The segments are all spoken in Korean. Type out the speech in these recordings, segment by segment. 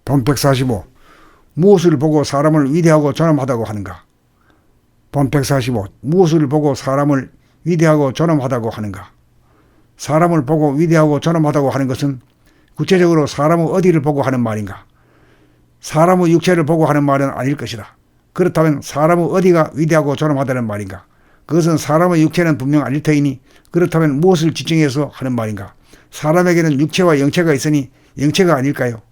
본 145. 무엇을 보고 사람을 위대하고 존엄하다고 하는가? 본 145. 무엇을 보고 사람을 위대하고 존엄하다고 하는가? 사람을 보고 위대하고 존엄하다고 하는 것은 구체적으로 사람의 어디를 보고 하는 말인가? 사람의 육체를 보고 하는 말은 아닐 것이다. 그렇다면 사람의 어디가 위대하고 존엄하다는 말인가? 그것은 사람의 육체는 분명 아닐 터이니 그렇다면 무엇을 지칭해서 하는 말인가? 사람에게는 육체와 영체가 있으니 영체가 아닐까요?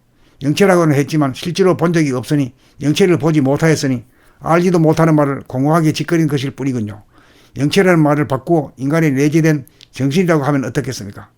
영체라고는 했지만 실제로 본 적이 없으니 영체를 보지 못하였으니 알지도 못하는 말을 공허하게 짓거린 것일 뿐이군요. 영체라는 말을 바꾸어 인간의 내재된 정신이라고 하면 어떻겠습니까?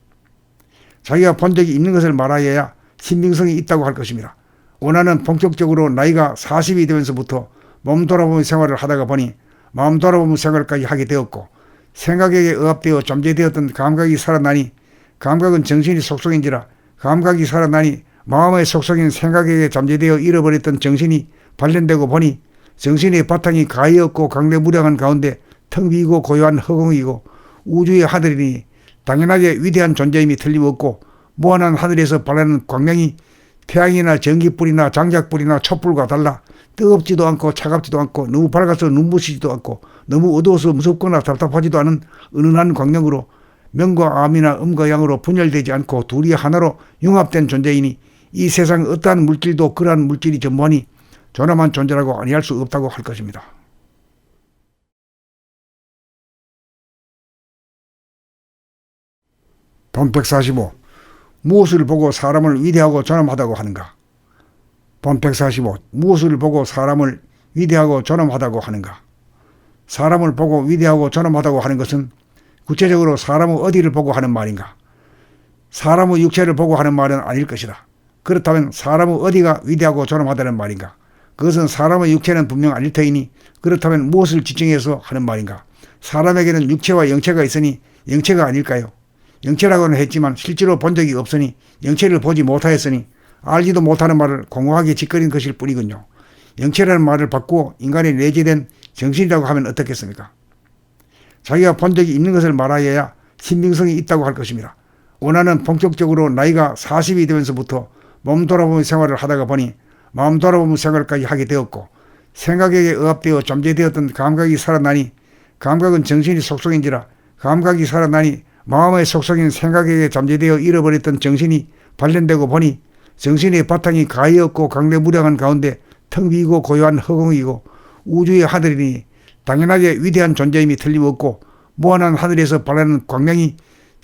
자기가 본 적이 있는 것을 말하여야 신빙성이 있다고 할 것입니다. 원하는 본격적으로 나이가 40이 되면서부터 몸 돌아보는 생활을 하다가 보니 마음 돌아보는 생활까지 하게 되었고 생각에게 억압되어 잠재되었던 감각이 살아나니 감각은 정신의 속성인지라 감각이 살아나니 마음의 속성인 생각에게 잠재되어 잃어버렸던 정신이 발견되고 보니 정신의 바탕이 가히 없고 강대무량한 가운데 텅 비고 고요한 허공이고 우주의 하늘이니 당연하게 위대한 존재임이 틀림없고 무한한 하늘에서 발하는 광명이 태양이나 전기불이나 장작불이나 촛불과 달라 뜨겁지도 않고 차갑지도 않고 너무 밝아서 눈부시지도 않고 너무 어두워서 무섭거나 답답하지도 않은 은은한 광명으로 명과 암이나 음과 양으로 분열되지 않고 둘이 하나로 융합된 존재이니 이 세상 어떠한 물질도 그러한 물질이 전무하니 존엄한 존재라고 아니할 수 없다고 할 것입니다. 본 145. 무엇을 보고 사람을 위대하고 존엄하다고 하는가? 본 145. 무엇을 보고 사람을 위대하고 존엄하다고 하는가? 사람을 보고 위대하고 존엄하다고 하는 것은 구체적으로 사람의 어디를 보고 하는 말인가? 사람의 육체를 보고 하는 말은 아닐 것이다. 그렇다면 사람의 어디가 위대하고 존엄하다는 말인가? 그것은 사람의 육체는 분명 아닐 터이니 그렇다면 무엇을 지칭해서 하는 말인가? 사람에게는 육체와 영체가 있으니 영체가 아닐까요? 영체라고는 했지만 실제로 본 적이 없으니 영체를 보지 못하였으니 알지도 못하는 말을 공허하게 짓거린 것일 뿐이군요. 영체라는 말을 바꾸어 인간의 내재된 정신이라고 하면 어떻겠습니까? 자기가 본 적이 있는 것을 말하여야 신빙성이 있다고 할 것입니다. 원하는 본격적으로 나이가 40이 되면서부터 몸 돌아보는 생활을 하다가 보니 마음 돌아보는 생활까지 하게 되었고 생각에게 억압되어 잠재되었던 감각이 살아나니 감각은 정신의 속성인지라 감각이 살아나니 마음의 속성인 생각에게 잠재되어 잃어버렸던 정신이 발견되고 보니 정신의 바탕이 가히 없고 강대무량한 가운데 텅 비고 고요한 허공이고 우주의 하늘이니 당연하게 위대한 존재임이 틀림없고 무한한 하늘에서 발하는 광명이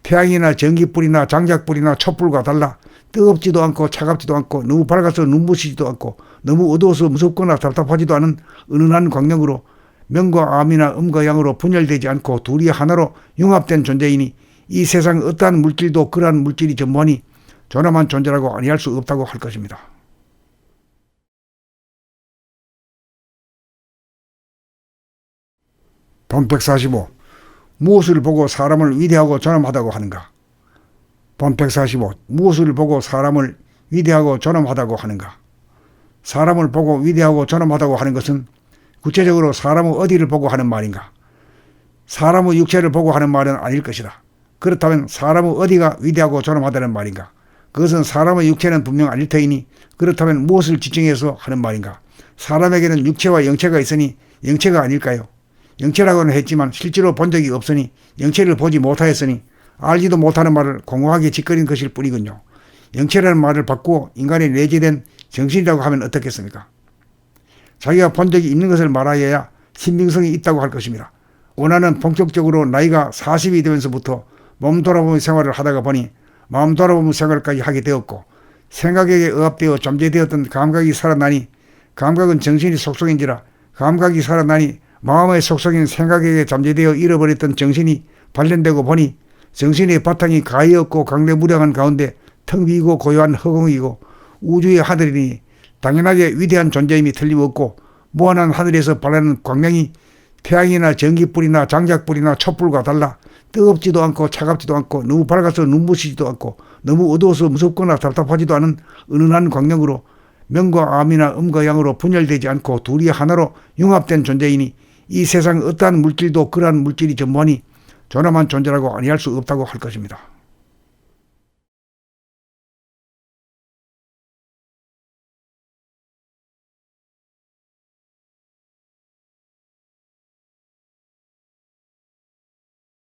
태양이나 전기불이나 장작불이나 촛불과 달라 뜨겁지도 않고 차갑지도 않고 너무 밝아서 눈부시지도 않고 너무 어두워서 무섭거나 답답하지도 않은 은은한 광명으로 명과 암이나 음과 양으로 분열되지 않고 둘이 하나로 융합된 존재이니 이 세상 어떠한 물질도 그러한 물질이 전무하니 존엄한 존재라고 아니할 수 없다고 할 것입니다. 본 145. 무엇을 보고 사람을 위대하고 존엄하다고 하는가? 본 145. 무엇을 보고 사람을 위대하고 존엄하다고 하는가? 사람을 보고 위대하고 존엄하다고 하는 것은 구체적으로 사람의 어디를 보고 하는 말인가? 사람의 육체를 보고 하는 말은 아닐 것이다. 그렇다면 사람의 어디가 위대하고 존엄하다는 말인가? 그것은 사람의 육체는 분명 아닐 터이니 그렇다면 무엇을 지칭해서 하는 말인가? 사람에게는 육체와 영체가 있으니 영체가 아닐까요? 영체라고는 했지만 실제로 본 적이 없으니 영체를 보지 못하였으니 알지도 못하는 말을 공허하게 짓거린 것일 뿐이군요. 영체라는 말을 바꾸어 인간의 내재된 정신이라고 하면 어떻겠습니까? 자기가 본 적이 있는 것을 말하여야 신빙성이 있다고 할 것입니다. 원하는 본격적으로 나이가 40이 되면서부터 몸 돌아보는 생활을 하다가 보니 마음 돌아보는 생활까지 하게 되었고 생각에게 억압되어 잠재되었던 감각이 살아나니 감각은 정신의 속성인지라 감각이 살아나니 마음의 속성인 생각에게 잠재되어 잃어버렸던 정신이 발견되고 보니 정신의 바탕이 가히 없고 강대무량한 가운데 텅 비고 고요한 허공이고 우주의 하늘이니 당연하게 위대한 존재임이 틀림없고 무한한 하늘에서 발하는 광명이 태양이나 전기불이나 장작불이나 촛불과 달라 뜨겁지도 않고 차갑지도 않고 너무 밝아서 눈부시지도 않고 너무 어두워서 무섭거나 답답하지도 않은 은은한 광명으로 명과 암이나 음과 양으로 분열되지 않고 둘이 하나로 융합된 존재이니 이 세상 어떠한 물질도 그러한 물질이 전무하니 존엄한 존재라고 아니할 수 없다고 할 것입니다.